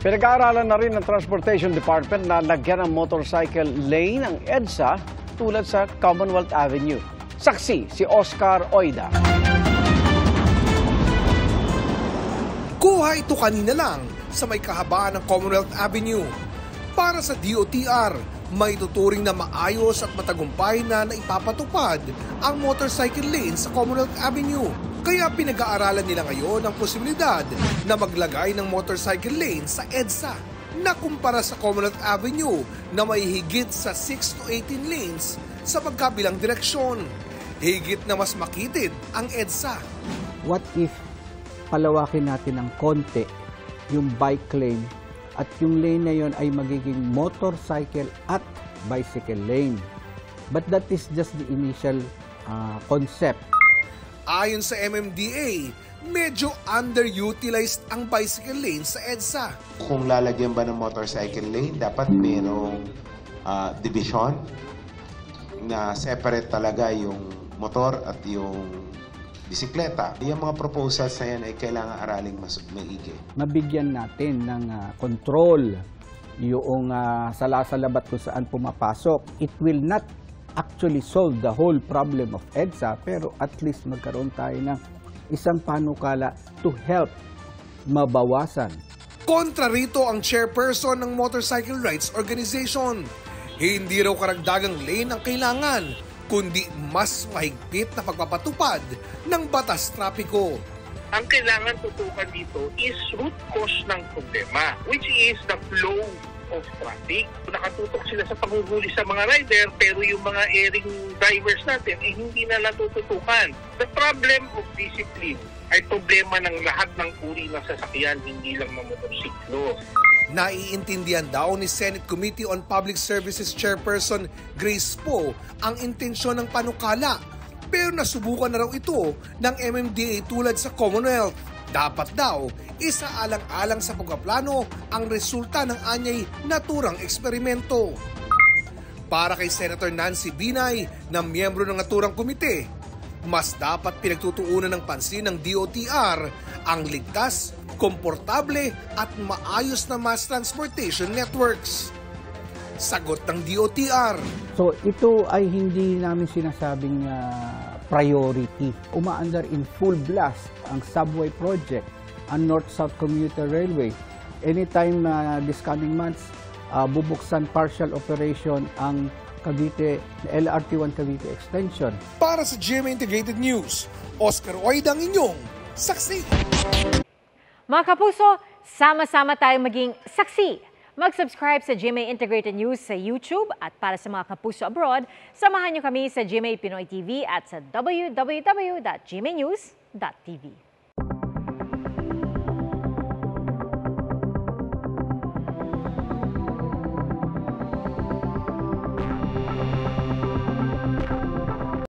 Pinag-aaralan na rin ng Transportation Department na lagyan ng motorcycle lane ang EDSA tulad sa Commonwealth Avenue. Saksi si Oscar Oida. Kuha ito kanina lang sa may kahabaan ng Commonwealth Avenue. Para sa DOTR, may tuturing na maayos at matagumpay na naipapatupad ang motorcycle lane sa Commonwealth Avenue. Kaya pinag-aaralan nila ngayon ang posibilidad na maglagay ng motorcycle lane sa EDSA na kumpara sa Commonwealth Avenue na may higit sa 6 to 18 lanes sa magkabilang direksyon. Higit na mas makitid ang EDSA. What if palawakin natin ng konti yung bike lane at yung lane na yon ay magiging motorcycle at bicycle lane? But that is just the initial concept. Ayon sa MMDA, medyo underutilized ang bicycle lane sa EDSA. Kung lalagyan ba ng motorcycle lane, dapat mayroong division na separate talaga yung motor at yung bisikleta. Yung mga proposals na yan ay kailangan araling mas maigi. Mabigyan natin ng control yung salasalabat kung saan pumapasok. It will not actually solve the whole problem of EDSA, pero at least magkaroon tayo ng isang panukala to help mabawasan. Kontra rito ang chairperson ng Motorcycle Rights Organization. Hindi raw karagdagang lane ang kailangan, kundi mas mahigpit na pagpapatupad ng batas trapiko. Ang kailangan tutukan dito is root cause ng problema, which is the flow of traffic. Nakatutok sila sa panguhuli sa mga rider, pero yung mga erring drivers natin ay hindi na natututukan. The problem of discipline ay problema ng lahat ng uri ng sasakyan, hindi lang ng motorsiklo. Naiintindihan daw ni Senate Committee on Public Services Chairperson Grace Poe ang intensyon ng panukala, pero nasubukan na raw ito ng MMDA tulad sa Commonwealth. Dapat daw, isaalang-alang sa pagpaplano ang resulta ng anyay naturang eksperimento. Para kay Senator Nancy Binay na miyembro ng naturang komite, mas dapat pinagtutuunan ng pansin ng DOTR ang ligtas, komportable at maayos na mass transportation networks. Sagot ng DOTR. So ito ay hindi namin sinasabing priority. Umaandar in full blast ang subway project, ang North-South Commuter Railway. Anytime this coming months, bubuksan partial operation ang Cavite, LRT1 Cavite Extension. Para sa GMA Integrated News, Oscar Oida ang inyong saksi. Mga kapuso, sama-sama tayong maging saksi. Mag-subscribe sa GMA Integrated News sa YouTube at para sa mga kapuso abroad, samahan niyo kami sa GMA Pinoy TV at sa www.gmanews.tv.